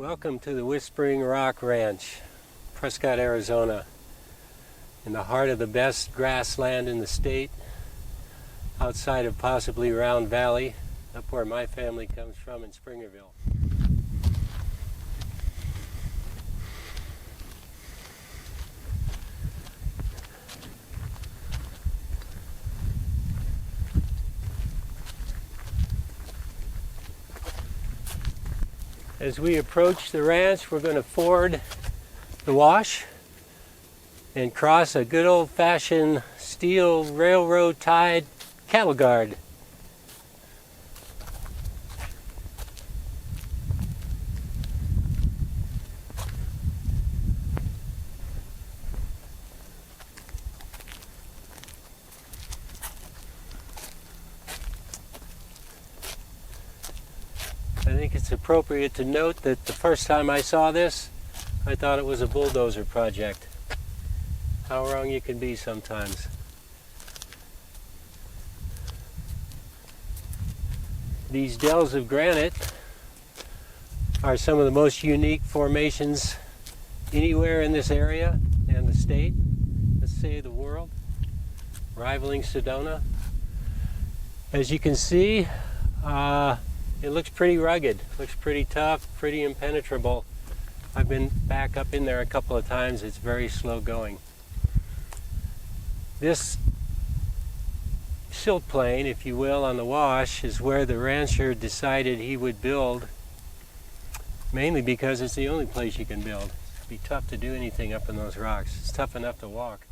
Welcome to the Whispering Rock Ranch, Prescott, Arizona, in the heart of the best grassland in the state, outside of possibly Round Valley, up where my family comes from in Springerville. As we approach the ranch, we're going to ford the wash and cross a good old-fashioned steel railroad-tied cattle guard. I think it's appropriate to note that the first time I saw this, I thought it was a bulldozer project. How wrong you can be sometimes. These dells of granite are some of the most unique formations anywhere in this area and the state, let's say the world, rivaling Sedona. As you can see, it looks pretty rugged, looks pretty tough, pretty impenetrable. I've been back up in there a couple of times. It's very slow going. This silt plain, if you will, on the wash is where the rancher decided he would build, mainly because it's the only place you can build. It'd be tough to do anything up in those rocks. It's tough enough to walk.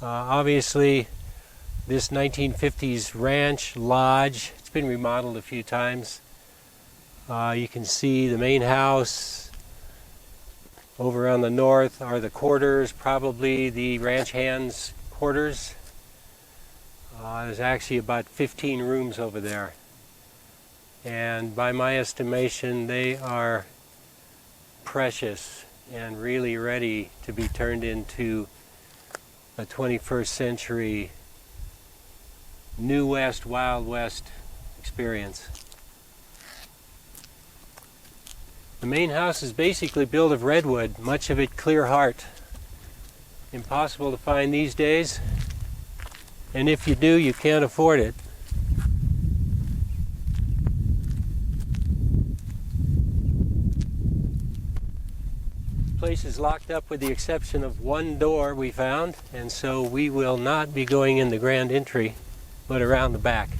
Obviously, this 1950s ranch lodge, it's been remodeled a few times. You can see the main house. Over on the north are the quarters, probably the ranch hands' quarters. There's actually about 15 rooms over there. And by my estimation, they are precious and really ready to be turned into a 21st century New West, Wild West experience. The main house is basically built of redwood, much of it clear heart. Impossible to find these days, and if you do, you can't afford it. Place is locked up with the exception of one door we found, and so we will not be going in the grand entry, but around the back.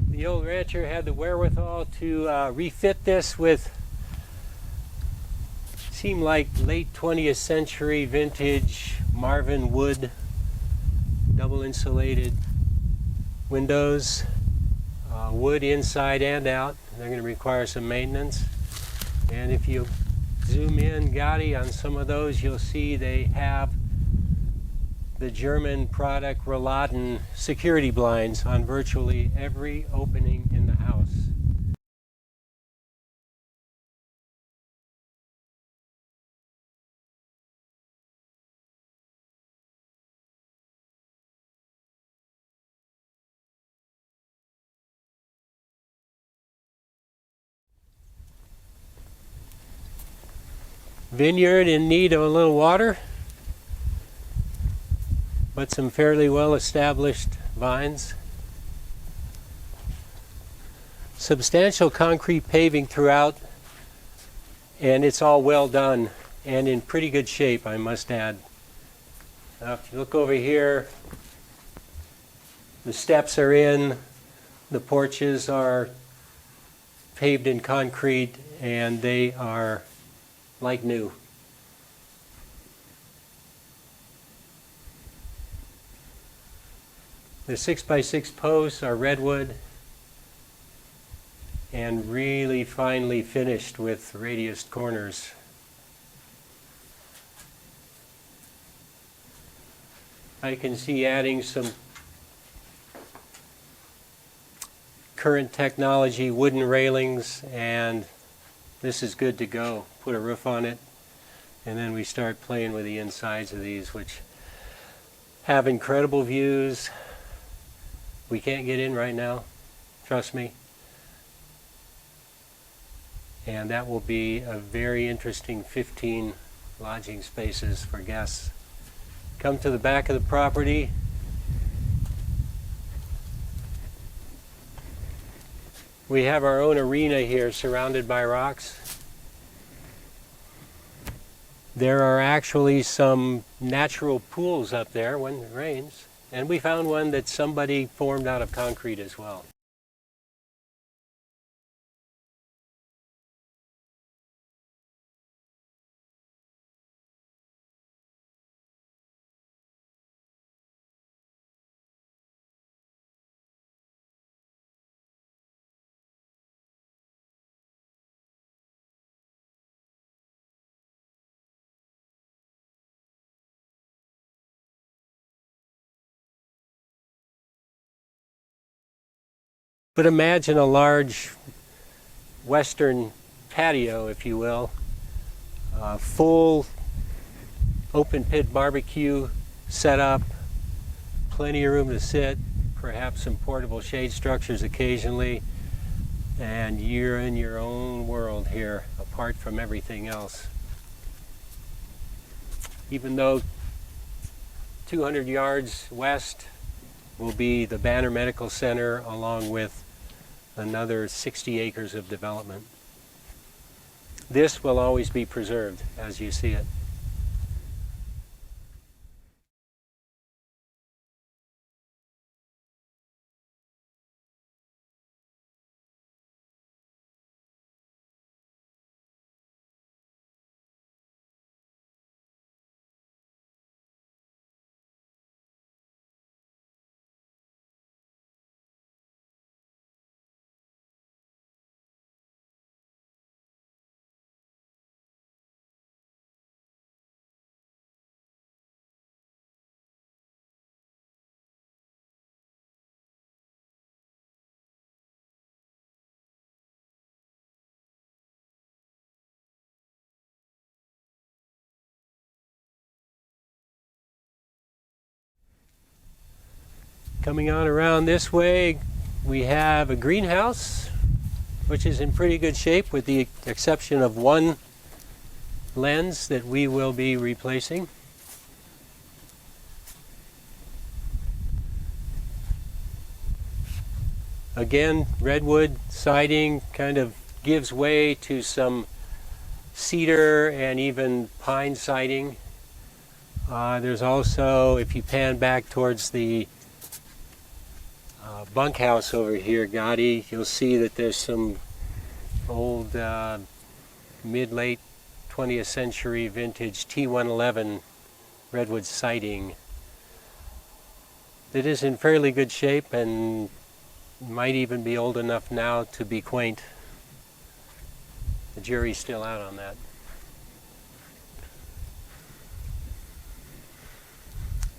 The old rancher had the wherewithal to refit this with, seemed like late 20th century vintage Marvin wood, double insulated windows, wood inside and out. They're going to require some maintenance. And if you zoom in, Gotti, on some of those, you'll see they have the German product Rolladen security blinds on virtually every opening in the house. Vineyard in need of a little water, but some fairly well established vines. Substantial concrete paving throughout, and it's all well done and in pretty good shape, I must add. Now, if you look over here, the steps are in, the porches are paved in concrete, and they are like new. The 6x6 posts are redwood and really finely finished with radiused corners. I can see adding some current technology wooden railings, and this is good to go. Put a roof on it, and then we start playing with the insides of these, which have incredible views. We can't get in right now, trust me. And that will be a very interesting 15 lodging spaces for guests. Come to the back of the property. We have our own arena here surrounded by rocks. There are actually some natural pools up there when it rains. And we found one that somebody formed out of concrete as well. But imagine a large western patio, if you will, full open pit barbecue setup, plenty of room to sit, perhaps some portable shade structures occasionally, and you're in your own world here, apart from everything else. Even though 200 yards west will be the Banner Medical Center, along with another 60 acres of development. This will always be preserved as you see it. Coming on around this way, we have a greenhouse, which is in pretty good shape with the exception of one lens that we will be replacing. Again, redwood siding kind of gives way to some cedar and even pine siding. There's also, if you pan back towards the bunkhouse over here, Gotti, you'll see that there's some old mid-late 20th century vintage T111 redwood siding that is in fairly good shape and might even be old enough now to be quaint. The jury's still out on that.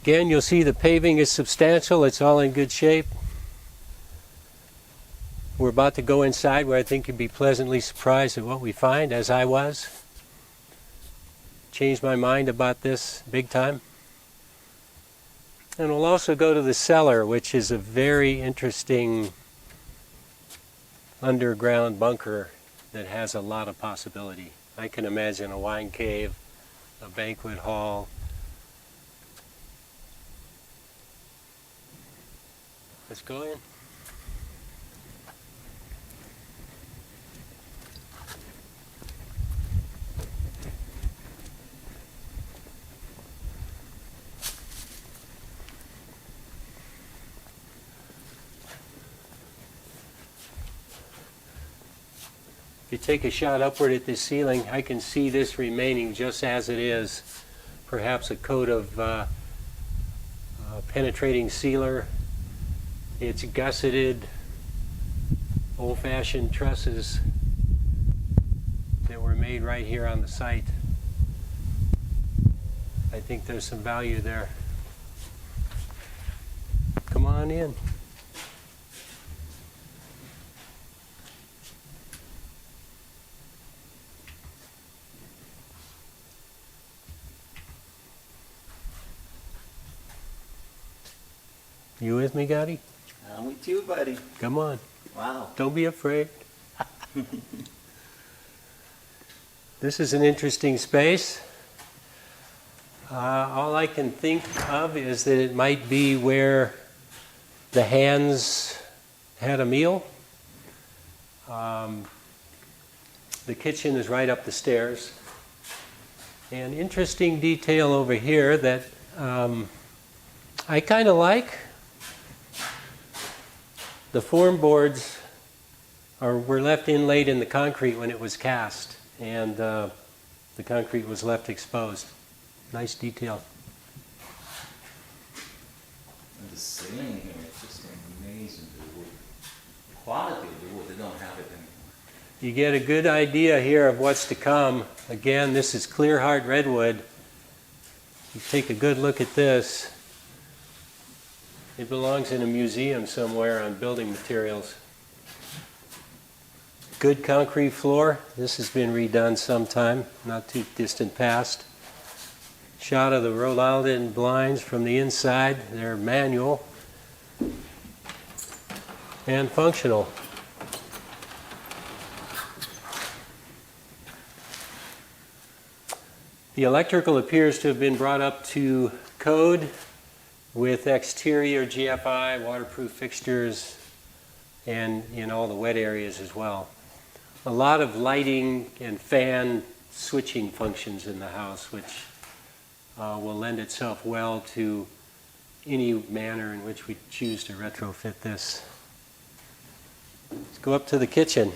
Again, you'll see the paving is substantial. It's all in good shape. We're about to go inside where I think you'll be pleasantly surprised at what we find, as I was. Changed my mind about this big time. And we'll also go to the cellar, which is a very interesting underground bunker that has a lot of possibility. I can imagine a wine cave, a banquet hall. Let's go in. If you take a shot upward at this ceiling, I can see this remaining just as it is. Perhaps a coat of penetrating sealer. It's gusseted, old-fashioned trusses that were made right here on the site. I think there's some value there. Come on in. You with me, Gotti? I'm with you, buddy. Come on. Wow. Don't be afraid. This is an interesting space. All I can think of is that it might be where the hands had a meal. The kitchen is right up the stairs. An interesting detail over here that I kind of like. The form boards were left inlaid in the concrete when it was cast, and the concrete was left exposed. Nice detail. And the ceiling here is just amazing. The wood. Quality of the wood, they don't have it anymore. You get a good idea here of what's to come. Again, this is clear hard redwood. You take a good look at this. It belongs in a museum somewhere on building materials. Good concrete floor. This has been redone sometime, not too distant past. Shot of the Rhode Island blinds from the inside. They're manual and functional. The electrical appears to have been brought up to code with exterior GFI, waterproof fixtures, and in all the wet areas as well. A lot of lighting and fan switching functions in the house, which will lend itself well to any manner in which we choose to retrofit this. Let's go up to the kitchen.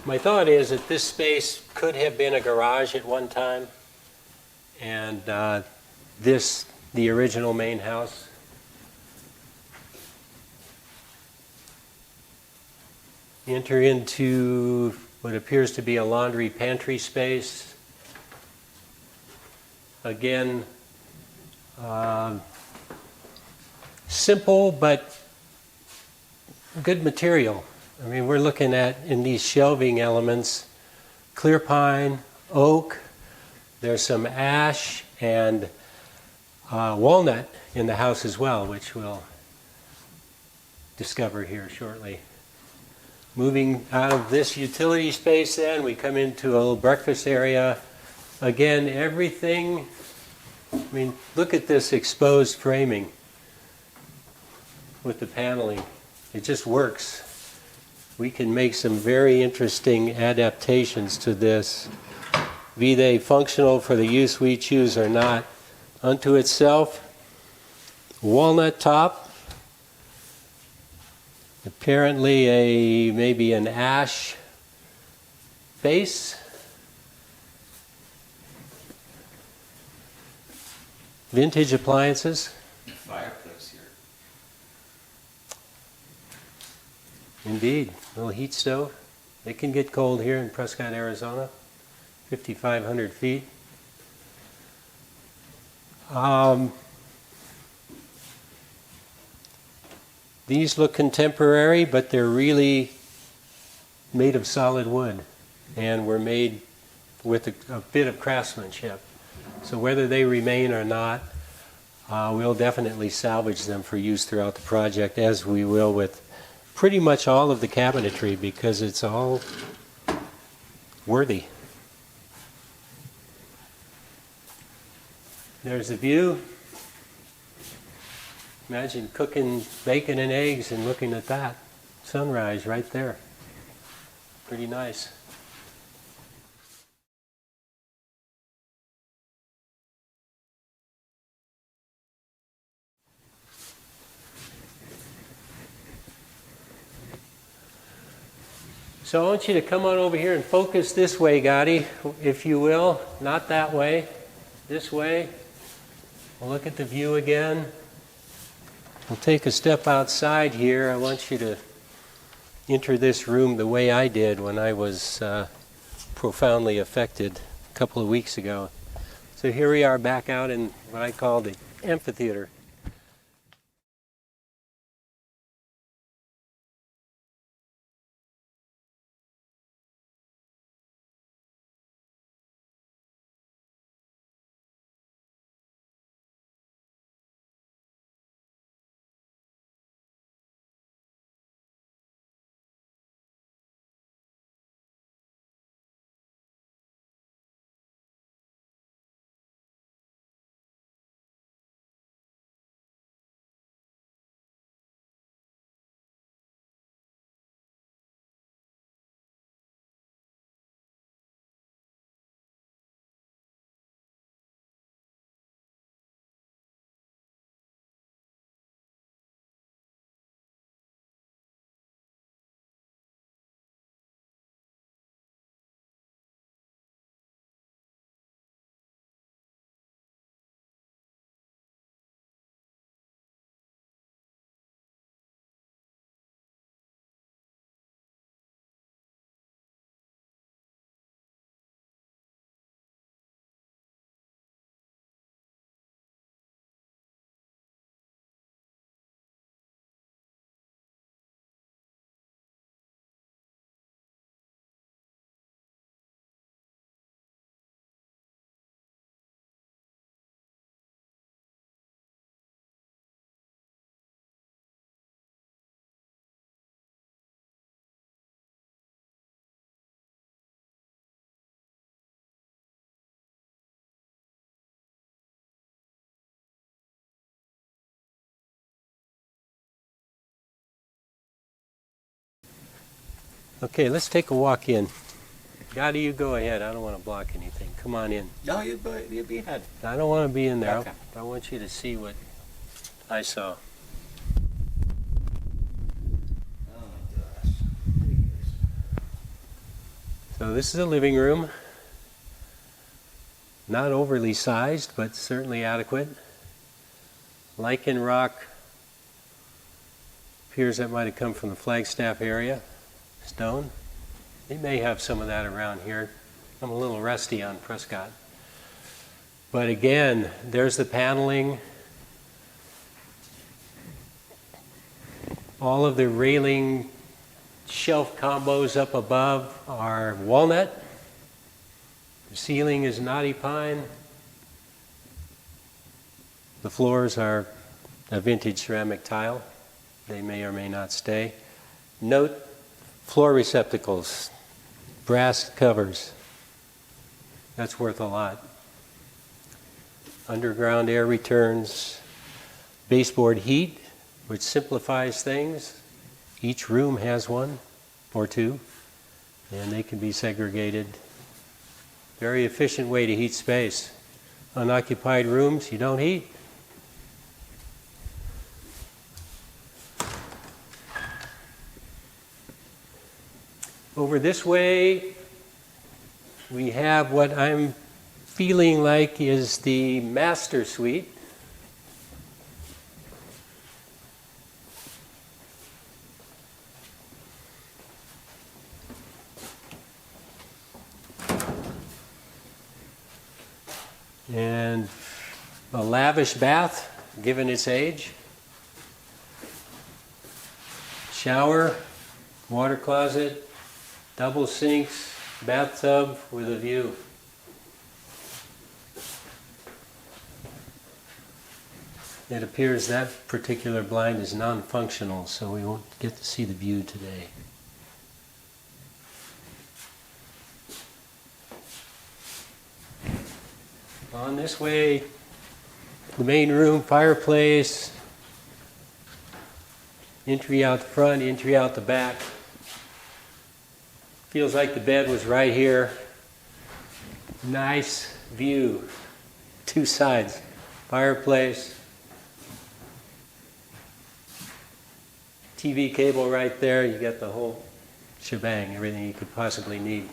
My thought is that this space could have been a garage at one time, and this, the original main house. Enter into what appears to be a laundry pantry space. Again, simple but good material. I mean, we're looking at, in these shelving elements, clear pine, oak, there's some ash and walnut in the house as well, which we'll discover here shortly. Moving out of this utility space then, we come into a little breakfast area. Again, everything, I mean, look at this exposed framing with the paneling. It just works. We can make some very interesting adaptations to this, be they functional for the use we choose or not. Unto itself, walnut top, apparently maybe an ash base, vintage appliances. Fireplace here. Indeed, a little heat stove. It can get cold here in Prescott, Arizona, 5,500 feet. These look contemporary, but they're really made of solid wood and were made with a bit of craftsmanship. So whether they remain or not, we'll definitely salvage them for use throughout the project, as we will with pretty much all of the cabinetry, because it's all worthy. There's the view. Imagine cooking bacon and eggs and looking at that sunrise right there. Pretty nice. So I want you to come on over here and focus this way, Gotti, if you will. Not that way, this way. We'll look at the view again. We'll take a step outside here. I want you to enter this room the way I did when I was profoundly affected a couple of weeks ago. So here we are back out in what I call the amphitheater. Okay, let's take a walk in. Gotti, you go ahead. I don't want to block anything. Come on in. No, you'd be ahead. I don't want to be in there. Okay. I want you to see what I saw. Oh my gosh. So this is a living room. Not overly sized, but certainly adequate. Lichen rock. Appears that might have come from the Flagstaff area. Stone. They may have some of that around here. I'm a little rusty on Prescott. But again, there's the paneling. All of the railing shelf combos up above are walnut. The ceiling is knotty pine. The floors are a vintage ceramic tile. They may or may not stay. Note floor receptacles, brass covers. That's worth a lot. Underground air returns, baseboard heat, which simplifies things. Each room has one or two, and they can be segregated. Very efficient way to heat space. Unoccupied rooms, you don't heat. Over this way, we have what I'm feeling like is the master suite. And a lavish bath, given its age. Shower, water closet, double sinks, bathtub with a view. It appears that particular blind is non-functional, so we won't get to see the view today. On this way, the main room, fireplace, entry out the front, entry out the back. Feels like the bed was right here. Nice view. Two sides. Fireplace. TV cable right there. You got the whole shebang, everything you could possibly need.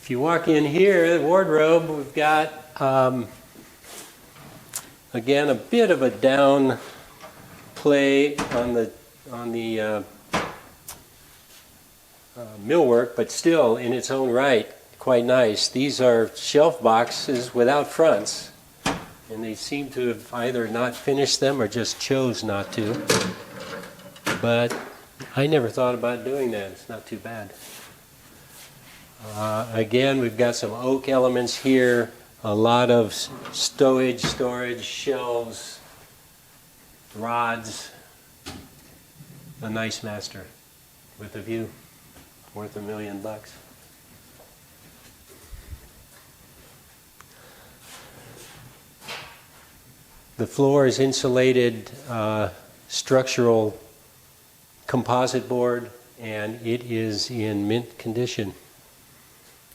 If you walk in here, the wardrobe, we've got, again, a bit of a down play on the millwork, but still in its own right quite nice. These are shelf boxes without fronts, and they seem to have either not finished them or just chose not to. But I never thought about doing that. It's not too bad. Again, we've got some oak elements here, a lot of storage, shelves, rods. A nice master with a view, worth $1 million. The floor is insulated structural composite board, and it is in mint condition,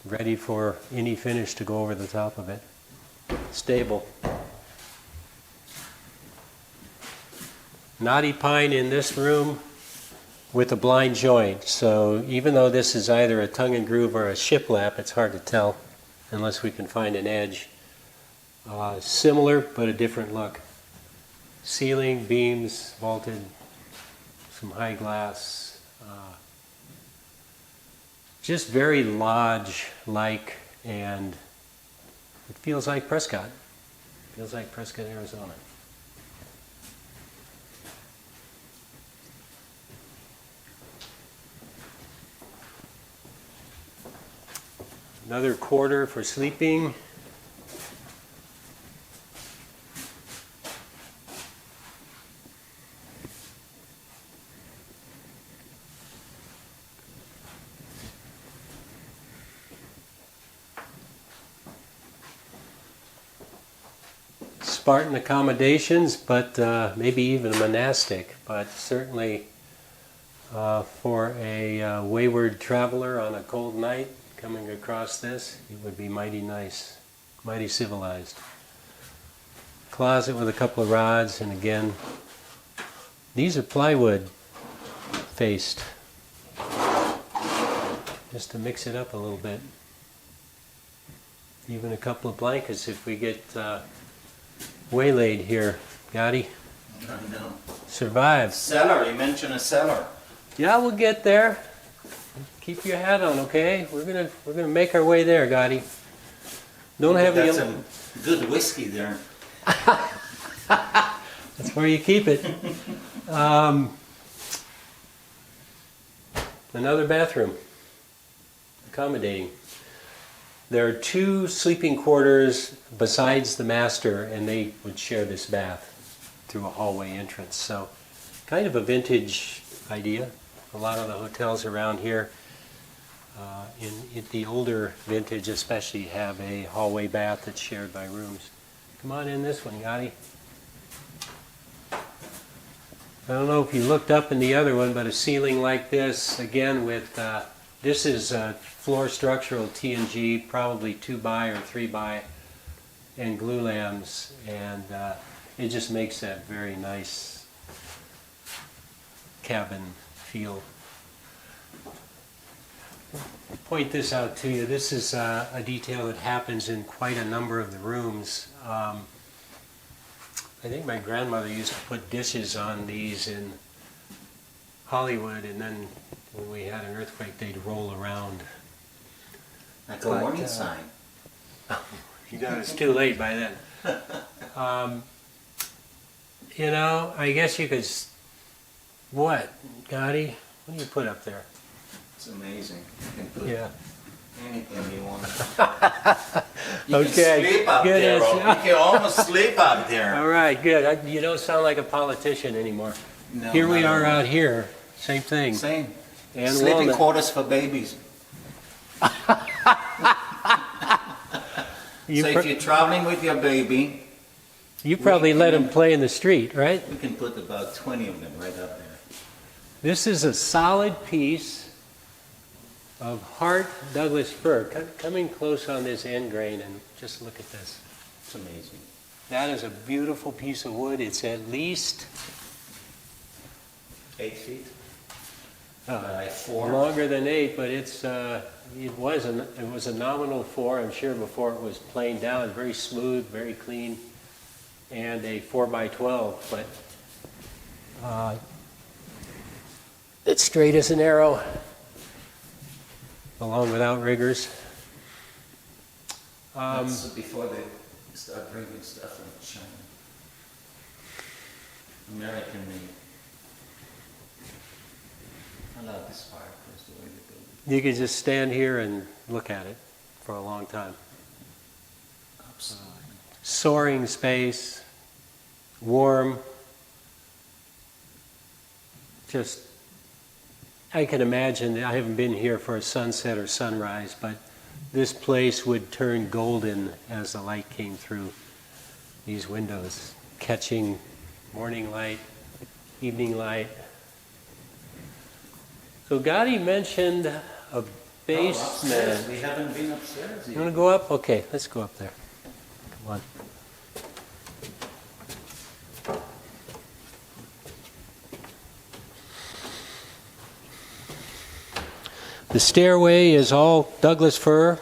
ready for any finish to go over the top of it. Stable. Knotty pine in this room with a blind joint, so even though this is either a tongue and groove or a shiplap, it's hard to tell unless we can find an edge. Similar but a different look. Ceiling, beams, vaulted, some high glass. Just very lodge-like, and it feels like Prescott. Feels like Prescott, Arizona. Another quarter for sleeping. Spartan accommodations, but maybe even monastic, but certainly for a wayward traveler on a cold night coming across this, it would be mighty nice, mighty civilized. Closet with a couple of rods, and again, these are plywood faced, just to mix it up a little bit. Even a couple of blankets if we get waylaid here. Gotti? I know. Survive. Cellar, you mentioned a cellar. Yeah, we'll get there. Keep your hat on, okay? We're gonna make our way there, Gotti. Don't have That's any. some good whiskey there. That's where you keep it. Another bathroom. Accommodating. There are 2 sleeping quarters besides the master, and they would share this bath through a hallway entrance. So, kind of a vintage idea. A lot of the hotels around here, in the older vintage especially, have a hallway bath that's shared by rooms. Come on in this one, Gotti. I don't know if you looked up in the other one, but a ceiling like this, again with, this is floor structural TNG, probably 2x or 3x, and glue lams, and it just makes that very nice cabin feel. Point this out to you. This is a detail that happens in quite a number of the rooms. I think my grandmother used to put dishes on these in Hollywood, and then when we had an earthquake, they'd roll around. Like a warning sign. You know, it's too late by then. You know, I guess you could. What, Gotti? What do you put up there? It's amazing. You can put anything you want. You Okay, can sleep up good there. answer. You can almost sleep up there. All right, good. You don't sound like a politician anymore. No, Here we not are at all. out here. Same thing. Same. And Sleeping walnut. quarters for babies. You, So if you're traveling with your baby, you probably let them play in the street, right? you can put about 20 of them right up there. This is a solid piece of Hart Douglas fir. Coming close on this end grain, and just look at this. It's amazing. That is a beautiful piece of wood. It's at least 8 feet by 4. longer than 8, but it's it was a nominal 4, I'm sure, before it was planed down. Very smooth, very clean, and a 4x12. But It's straight as an arrow, along with outriggers. That's before they start bringing stuff from China. American made. I love this fireplace, the way they build it. You could just stand here and look at it for a long time. Absolutely. Soaring space, warm. Just, I can imagine, I haven't been here for a sunset or sunrise, but this place would turn golden as the light came through these windows, catching morning light, evening light. So Gotti mentioned a basement. Upstairs. We haven't been upstairs You yet. want to go up? Okay, let's go up there. Come on. The stairway is all Douglas fir.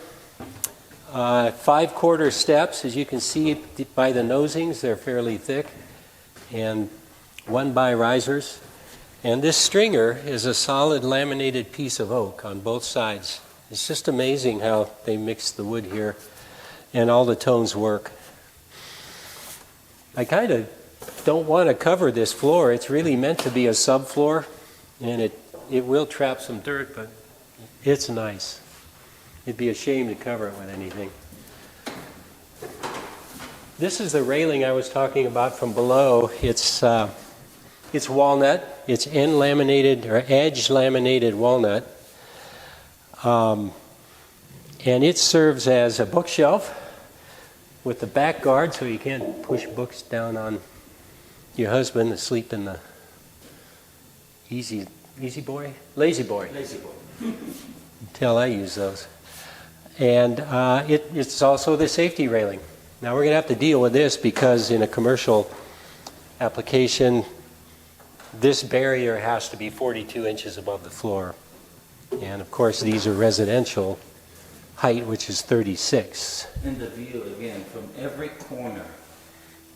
5-quarter steps, as you can see by the nosings, they're fairly thick, and 1-by risers. And this stringer is a solid laminated piece of oak on both sides. It's just amazing how they mix the wood here, and all the tones work. I kind of don't want to cover this floor. It's really meant to be a subfloor, and it will trap some dirt, but it's nice. It'd be a shame to cover it with anything. This is the railing I was talking about from below. It's walnut. It's end laminated or edge laminated walnut. And it serves as a bookshelf with the back guard so you can't push books down on your husband asleep in the lazy boy. Lazy boy. Until I use those. And it's also the safety railing. Now we're going to have to deal with this because in a commercial application, this barrier has to be 42 inches above the floor. And of course, these are residential height, which is 36. And the view again from every corner.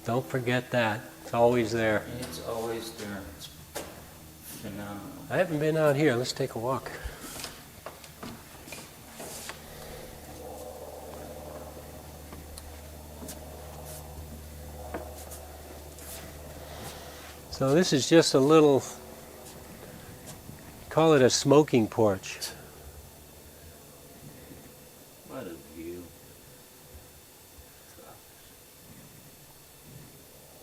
Don't forget that. It's always there. It's always there. It's phenomenal. I haven't been out here. Let's take a walk. So this is just a little, call it a smoking porch. What a view.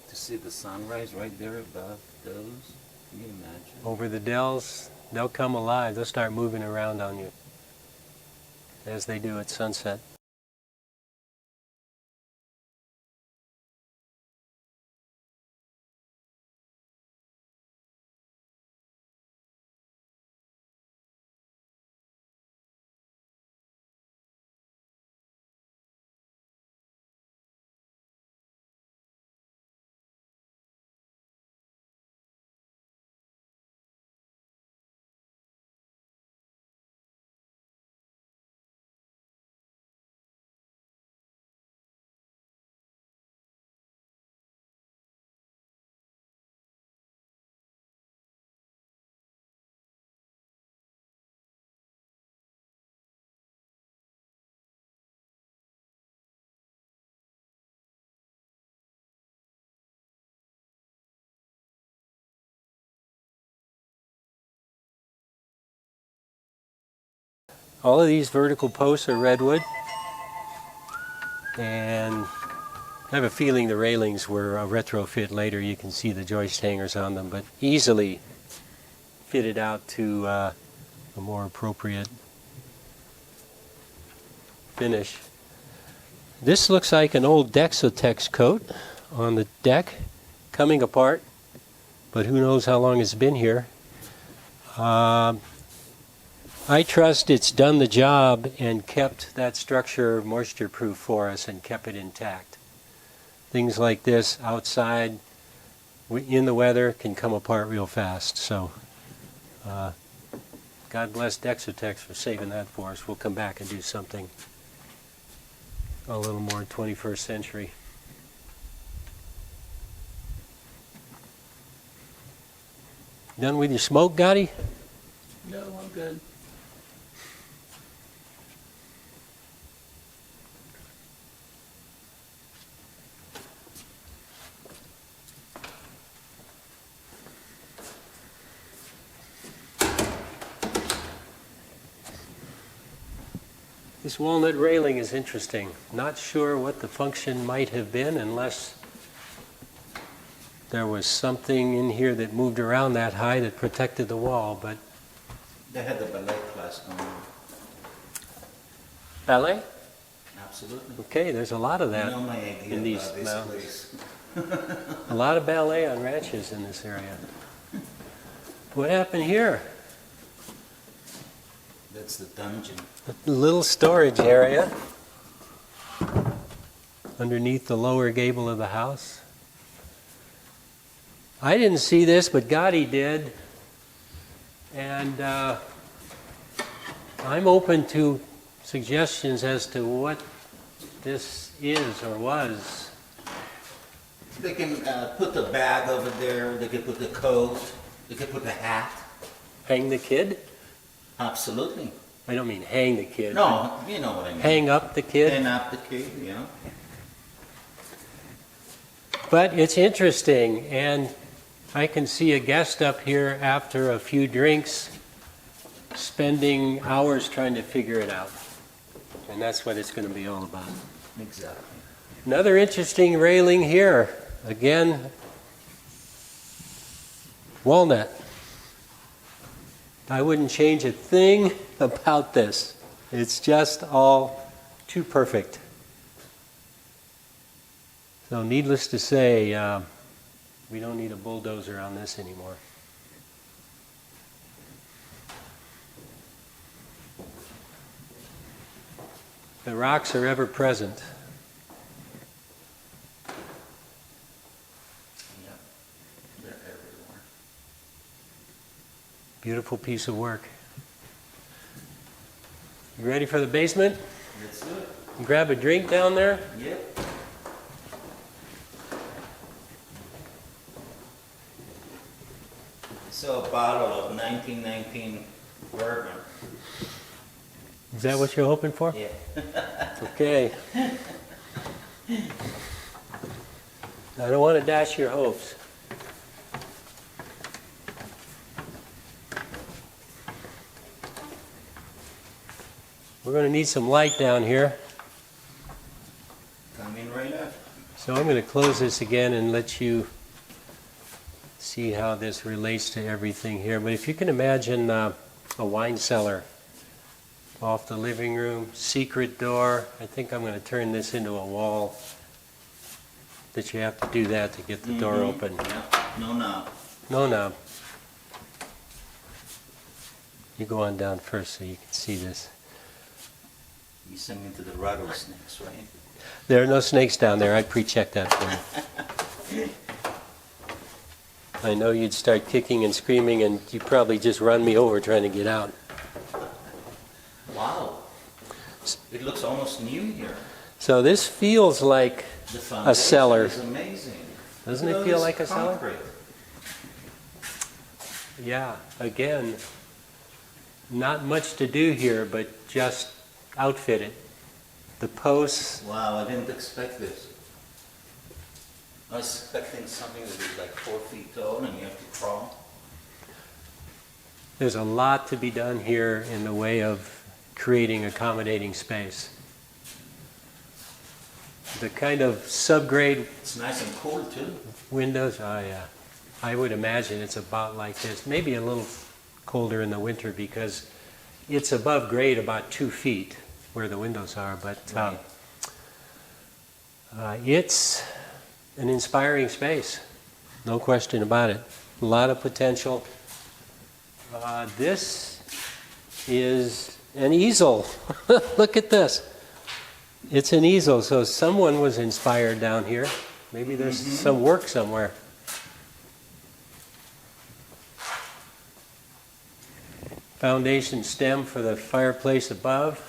To see the sunrise right there above those. Can you imagine? Over the dells, they'll come alive. They'll start moving around on you as they do at sunset. All of these vertical posts are redwood, and I have a feeling the railings were a retrofit later. You can see the joist hangers on them, but easily fitted out to a more appropriate finish. This looks like an old Dexotex coat on the deck, coming apart, but who knows how long it's been here. I trust it's done the job and kept that structure moisture-proof for us and kept it intact. Things like this outside in the weather can come apart real fast. So God bless Dexotex for saving that for us. We'll come back and do something a little more 21st century. Done with your smoke, Gotti? No, I'm good. This walnut railing is interesting. Not sure what the function might have been unless there was something in here that moved around that high that protected the wall, but... They had the ballet class going on. Ballet? Absolutely. Okay, there's a lot of that You know my idea in these about this mountains. place. A lot of ballet on ranches in this area. What happened here? That's the dungeon. A little storage area underneath the lower gable of the house. I didn't see this, but Gotti did. And I'm open to suggestions as to what this is or was. They can put the bag over there, they could put the coat, they could put the hat. Hang the kid? Absolutely. I don't mean hang the kid. No, you know what I mean. Hang up the kid. Hang up the kid, yeah. But it's interesting, and I can see a guest up here after a few drinks spending hours trying to figure it out. And that's what it's going to be all about. Exactly. Another interesting railing here. Again, walnut. I wouldn't change a thing about this. It's just all too perfect. So needless to say, we don't need a bulldozer on this anymore. The rocks are ever present. Yeah. They're everywhere. Beautiful piece of work. You ready for the basement? Let's do it. Grab a drink down there. Yep. So a bottle of 1919 bourbon. Is that what you're hoping for? Yeah. Okay. I don't want to dash your hopes. We're going to need some light down here. Coming right up. So I'm going to close this again and let you see how this relates to everything here. But if you can imagine a wine cellar off the living room, secret door. I think I'm going to turn this into a wall that you have to do that to get the door open. Yeah. No knob. No knob. You go on down first so you can see this. You send me to the rattlesnakes, right? There are no snakes down there. I pre-checked that for you. I know you'd start kicking and screaming and you'd probably just run me over trying to get out. Wow. It looks almost new here. So this feels like The foundation a cellar. is amazing. Doesn't Look it at feel all like a this cellar? concrete. Yeah, again, not much to do here, but just outfit it. The posts, Wow, I didn't expect this. I was expecting something that is like 4 feet tall and you have to crawl. there's a lot to be done here in the way of creating accommodating space. The kind of subgrade It's nice and cool too. windows, oh yeah, I would imagine it's about like this. Maybe a little colder in the winter because it's above grade about 2 feet where the windows are, but it's an inspiring space, no question about it. A lot of potential. This is an easel. Look at this. It's an easel, so someone was inspired down here. Maybe there's some work somewhere. Foundation stem for the fireplace above.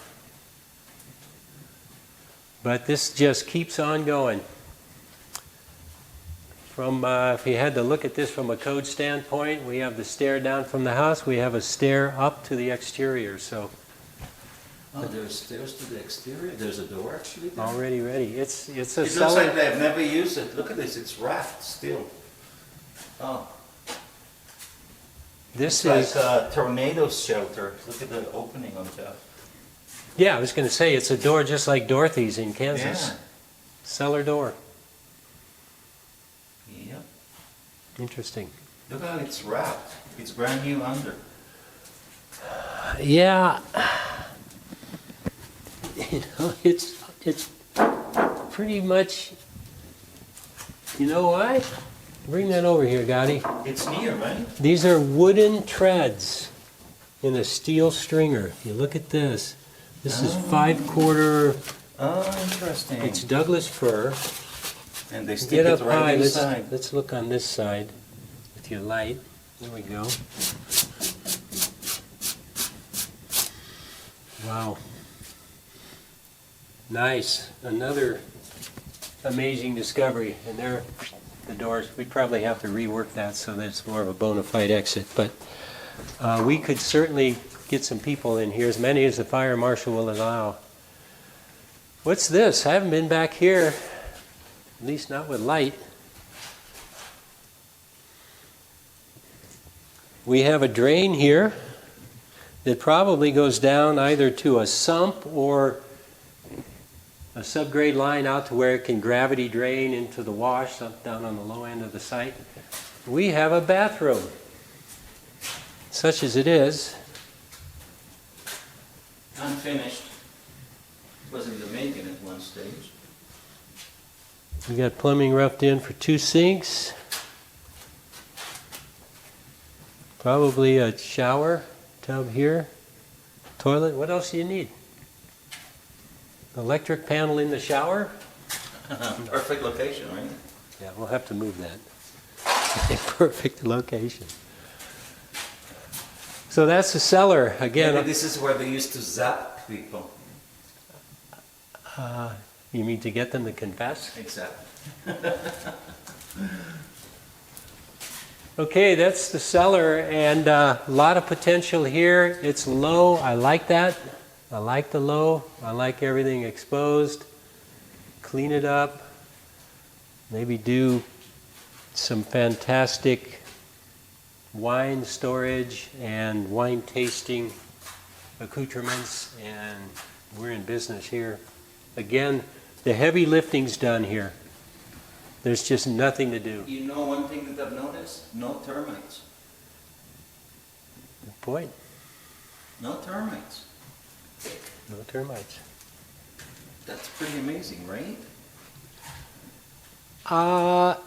But this just keeps on going. From, if you had to look at this from a code standpoint, we have the stair down from the house, we have a stair up to the exterior, so Oh, there's stairs to the exterior? There's a door actually there? already ready. It's a It looks cellar. like they've never used it. Look at this, it's wrapped still. Oh, This it's is, like a tornado shelter. Look at the opening on top. yeah, I was going to say, it's a door just like Dorothy's in Kansas. Cellar door. Yeah. Yep. Interesting. Look how it's wrapped. It's brand new under. Yeah, it's pretty much, you know why? Bring that over here, Gotti. It's near, right? These are wooden treads in a steel stringer. You look at this. This is 5/4. Oh, interesting. It's Douglas fir. And they stick Get it up right high. inside. Let's look on this side with your light. There we go. Wow. Nice. Another amazing discovery. And there, the doors. We probably have to rework that so that it's more of a bona fide exit. But we could certainly get some people in here, as many as the fire marshal will allow. What's this? I haven't been back here, at least not with light. We have a drain here that probably goes down either to a sump or a subgrade line out to where it can gravity drain into the wash down on the low end of the site. We have a bathroom, such as it is. Unfinished. Was in the making at one stage. We got plumbing roughed in for 2 sinks. Probably a shower tub here. Toilet. What else do you need? Electric panel in the shower? Perfect location, right? Yeah, we'll have to move that. Perfect location. So that's the cellar. Again, Maybe this is where they used to zap people. you mean to get them to confess? Exactly. Okay, that's the cellar, and a lot of potential here. It's low. I like that. I like the low. I like everything exposed. Clean it up. Maybe do some fantastic wine storage and wine tasting accoutrements, and we're in business here. Again, the heavy lifting's done here. There's just nothing to do. You know one thing that I've noticed? No termites. Good point. No termites. No termites. That's pretty amazing, right?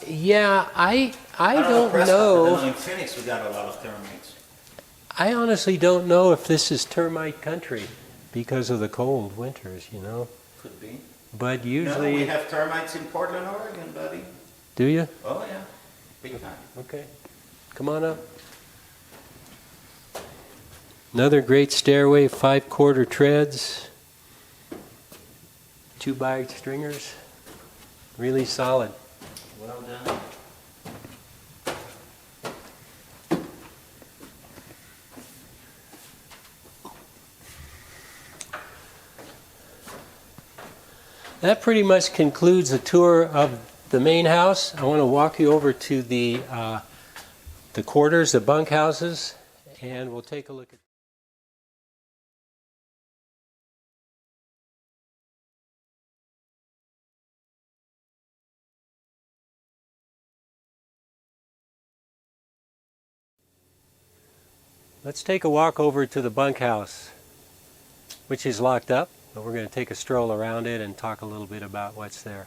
Yeah, I don't Prescott, know. but then in Phoenix we got a lot of termites. I honestly don't know if this is termite country because of the cold winters, you know. Could be. But No, usually, we have termites in Portland, Oregon, buddy. do you? Oh yeah, big time. Okay, come on up. Another great stairway, 5/4 treads, 2-by stringers, really solid. Well done. That pretty much concludes the tour of the main house. I want to walk you over to the quarters, the bunk houses, and we'll take a look at. Let's take a walk over to the bunkhouse, which is locked up, but we're going to take a stroll around it and talk a little bit about what's there.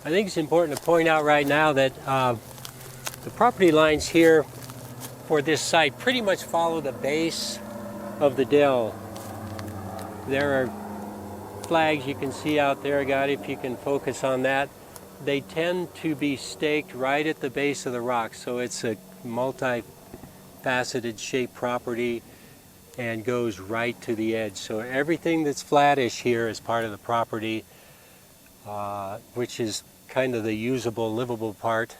I think it's important to point out right now that the property lines here for this site pretty much follow the base of the dell. There are flags you can see out there, God, if you can focus on that. They tend to be staked right at the base of the rock, so it's a multi-faceted shaped property and goes right to the edge. So everything that's flattish here is part of the property, which is kind of the usable, livable part,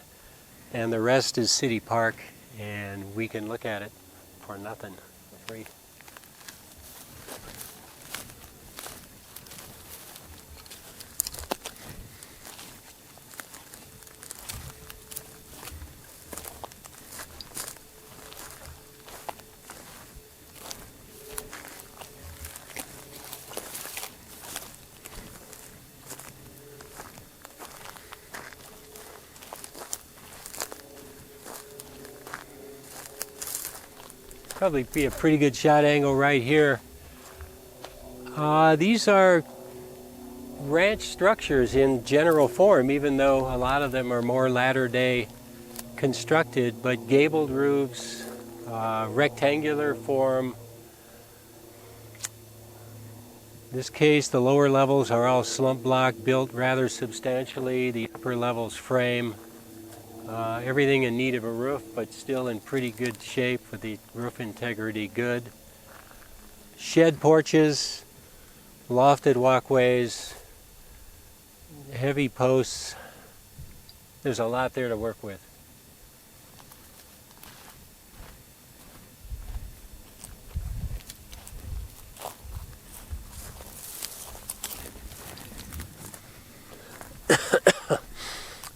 and the rest is city park, and we can look at it for nothing, for free. Probably be a pretty good shot angle right here. These are ranch structures in general form, even though a lot of them are more latter day constructed, but gabled roofs, rectangular form. In this case, the lower levels are all slump block, built rather substantially. The upper levels frame. Everything in need of a roof, but still in pretty good shape with the roof integrity good. Shed porches, lofted walkways, heavy posts. There's a lot there to work with.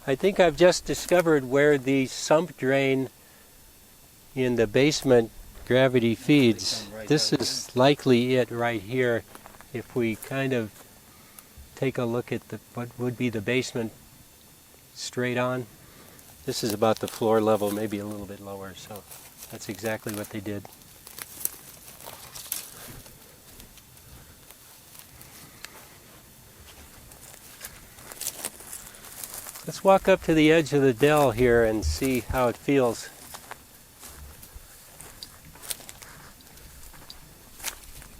I think I've just discovered where the sump drain in the basement gravity feeds. This is likely it right here. If we kind of take a look at what would be the basement straight on, this is about the floor level, maybe a little bit lower, so that's exactly what they did. Let's walk up to the edge of the dell here and see how it feels.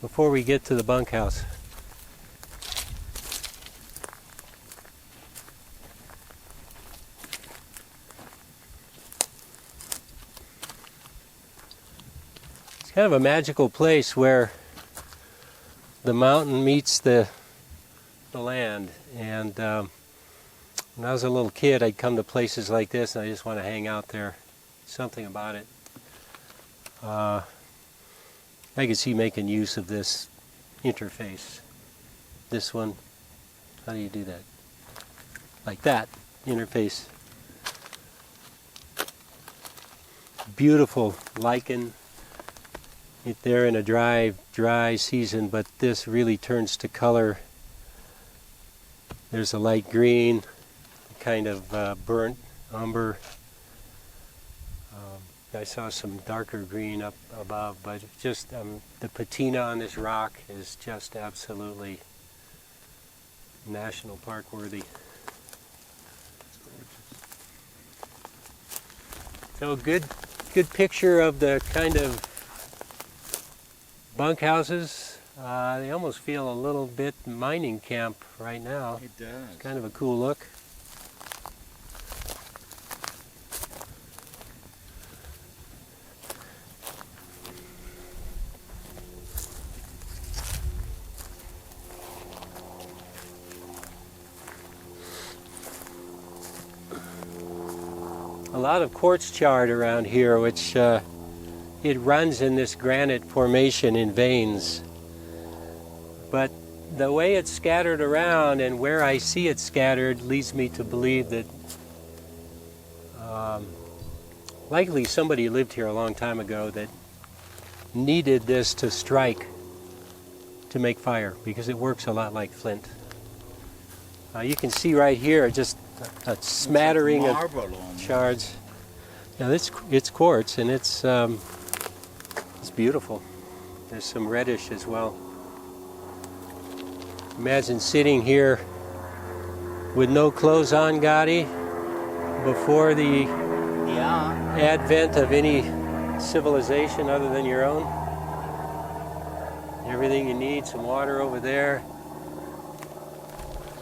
Before we get to the bunkhouse. It's kind of a magical place where the mountain meets the land, and when I was a little kid, I'd come to places like this and I just want to hang out there. Something about it. I could see making use of this interface. This one, how do you do that? Like that, interface. Beautiful lichen. They're in a dry season, but this really turns to color. There's a light green, kind of burnt umber. I saw some darker green up above, but just the patina on this rock is just absolutely national park worthy. So good picture of the kind of bunkhouses. They almost feel a little bit mining camp right now. It does. It's kind of a cool look. A lot of quartz chart around here, which it runs in this granite formation in veins. But the way it's scattered around and where I see it scattered leads me to believe that likely somebody lived here a long time ago that needed this to strike to make fire, because it works a lot like flint. You can see right here just a smattering of shards. Now it's quartz, and it's beautiful. There's some reddish as well. Imagine sitting here with no clothes on, Gotti, before the advent of any civilization other than your own. Everything you need, some water over there,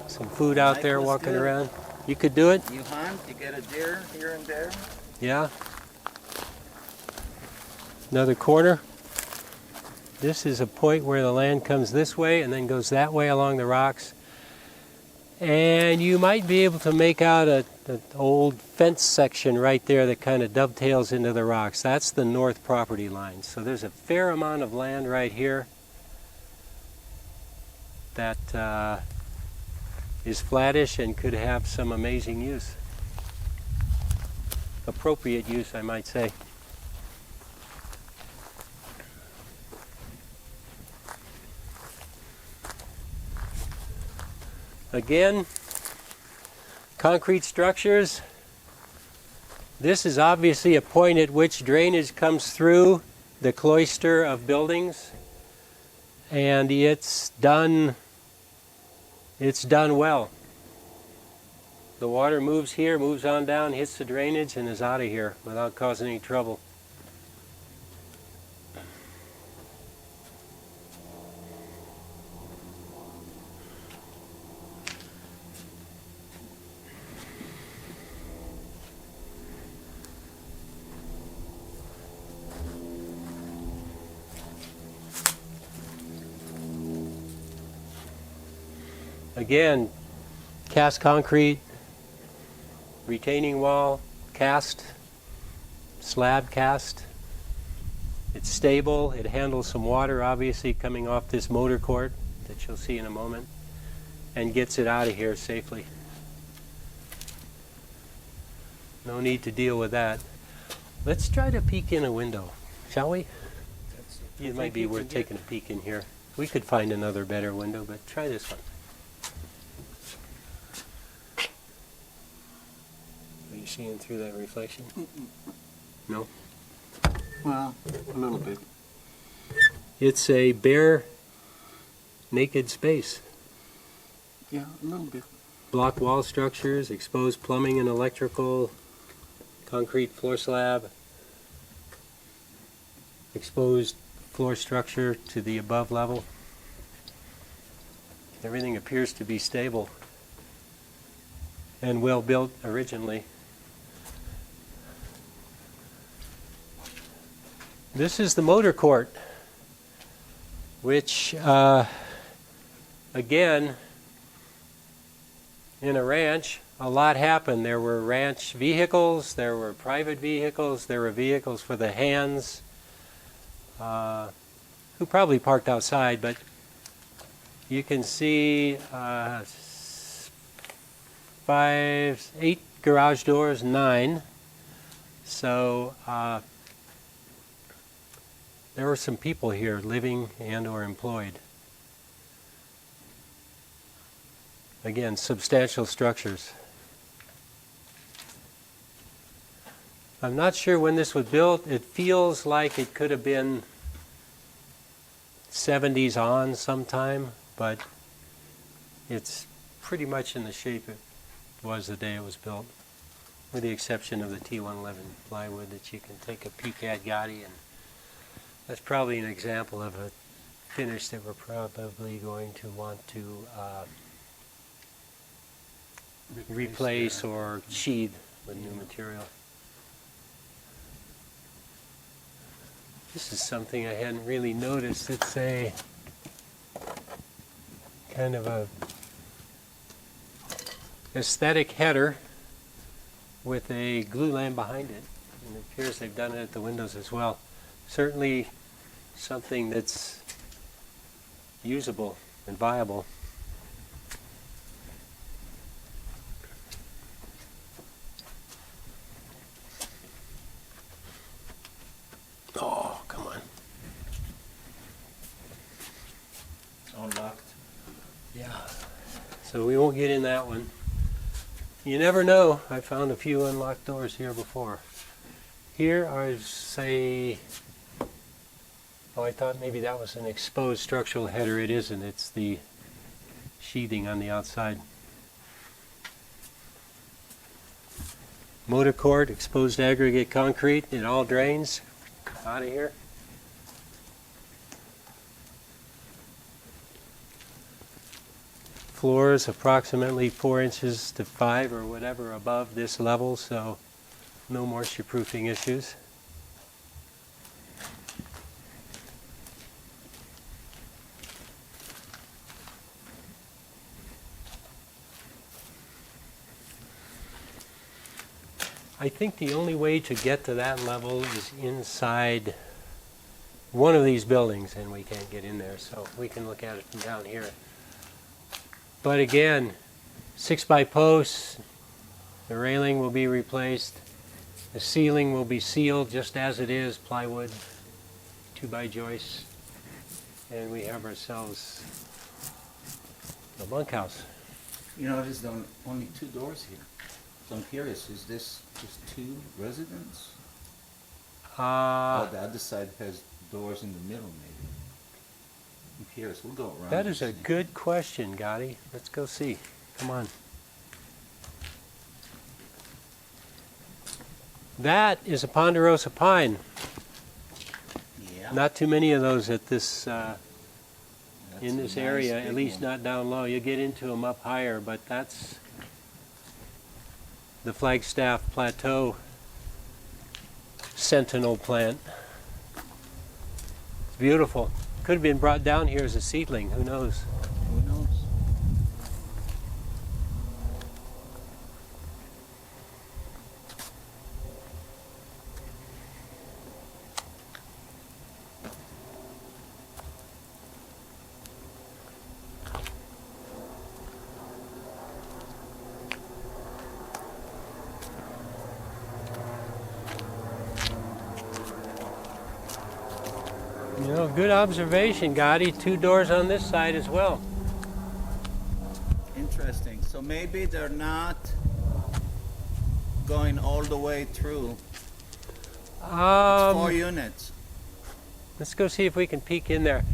some food out there walking around. You could do it? You hunt, you get a deer here and there. Yeah. Another corner. This is a point where the land comes this way and then goes that way along the rocks. And you might be able to make out an old fence section right there that kind of dovetails into the rocks. That's the north property line. So there's a fair amount of land right here that is flattish and could have some amazing use. Appropriate use, I might say. Again, concrete structures. This is obviously a point at which drainage comes through the cloister of buildings, and it's done well. The water moves here, moves on down, hits the drainage, and is out of here without causing any trouble. Again, cast concrete, retaining wall, cast, slab cast. It's stable. It handles some water, obviously, coming off this motor court that you'll see in a moment, and gets it out of here safely. No need to deal with that. Let's try to peek in a window, shall we? It might be worth taking a peek in here. We could find another better window, but try this one. Are you seeing through that reflection? No? Well, a little bit. It's a bare, naked space. Yeah, a little bit. Block wall structures, exposed plumbing and electrical, concrete floor slab, exposed floor structure to the above level. Everything appears to be stable and well built originally. This is the motor court, which again, in a ranch, a lot happened. There were ranch vehicles, there were private vehicles, there were vehicles for the hands, who probably parked outside, but you can see 8 garage doors, 9. So there were some people here living and or employed. Again, substantial structures. I'm not sure when this was built. It feels like it could have been 70s on sometime, but it's pretty much in the shape it was the day it was built, with the exception of the T111 plywood that you can take a peek at, Gotti, and that's probably an example of a finish that we're probably going to want to replace or sheathe with new material. This is something I hadn't really noticed. It's a kind of a aesthetic header with a glue lamp behind it, and it appears they've done it at the windows as well. Certainly something that's usable and viable. Oh, come on. Unlocked. Yeah. So we won't get in that one. You never know. I found a few unlocked doors here before. Here I say, oh, I thought maybe that was an exposed structural header. It isn't. It's the sheathing on the outside. Motor court, exposed aggregate concrete. It all drains. out of here. Floor is approximately 4 inches to 5 or whatever above this level, so no moisture proofing issues. I think the only way to get to that level is inside one of these buildings, and we can't get in there, so we can look at it from down here. But again, 6x posts, the railing will be replaced, the ceiling will be sealed just as it is, plywood, 2x joists, and we have ourselves a bunkhouse. You know, there's only 2 doors here. So I'm curious, is this just 2 residents? Or the other side has doors in the middle, maybe? I'm curious. We'll go around. That is a and see. good question, Gotti. Let's go see. Come on. That is a ponderosa pine. Yeah. Not too many of those at this That's in a this nice area, at big least one. not down low. You get into them up higher, but that's the Flagstaff Plateau sentinel plant. It's beautiful. Could have been brought down here as a seedling. Who knows? Who knows? You know, good observation, Gotti. 2 doors on this side as well. Interesting. So maybe they're not going all the way through. It's 4 units. Let's go see if we can peek in there.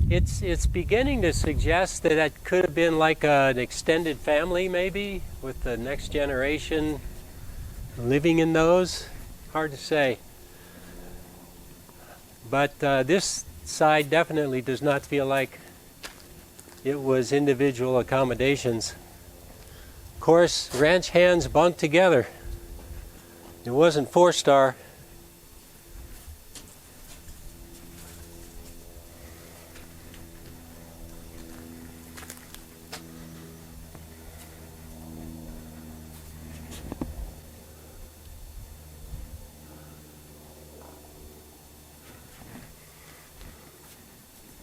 It's beginning to suggest that it could have been like an extended family, maybe, with the next generation living in those. Hard to say. But this side definitely does not feel like it was individual accommodations. Of course, ranch hands bunked together. It wasn't 4-star.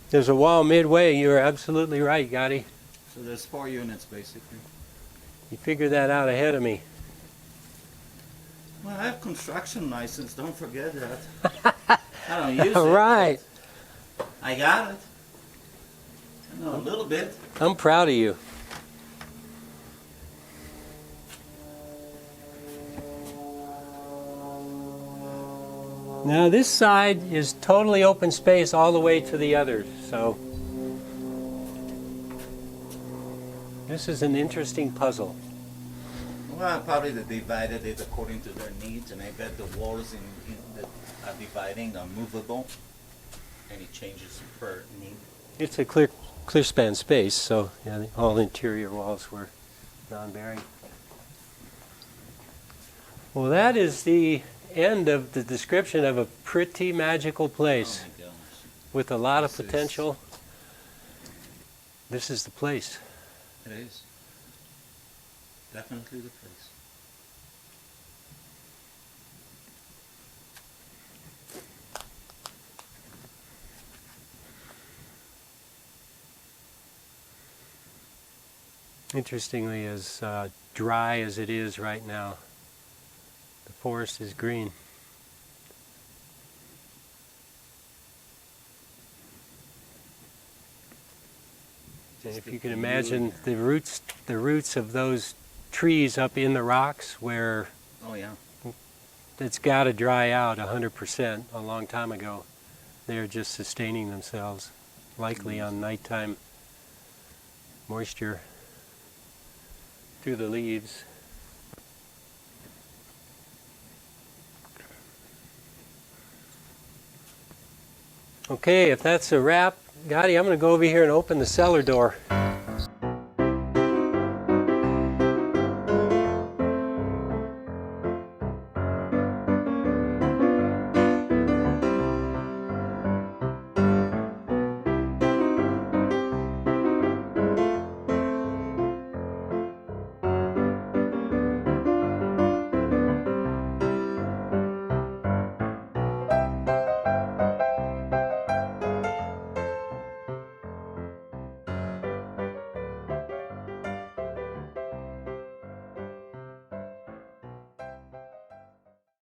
There's a wall midway. You're absolutely right, Gotti. So there's 4 units basically. You figured that out ahead of me. Well, I have construction license. Don't forget that. I don't use it. All right. but I got it. I know a little bit. I'm proud of you. Now this side is totally open space all the way to the others, so this is an interesting puzzle. Well, probably they divided it according to their needs, and I bet the walls that are dividing are movable, and it changes per need. It's a clear span space, so yeah, all interior walls were non-bearing. Well, that is the end of the description of a pretty magical place Oh my gosh. with a lot of This is- potential. This is the place. It is. Definitely the place. Interestingly, as dry as it is right now, the forest is green. And Just if the you can view imagine here. the roots of those trees up in the rocks, where Oh yeah. it's got to dry out 100% a long time ago. They're just sustaining themselves, likely on nighttime moisture through the leaves. Okay, if that's a wrap, Gotti, I'm going to go over here and open the cellar door.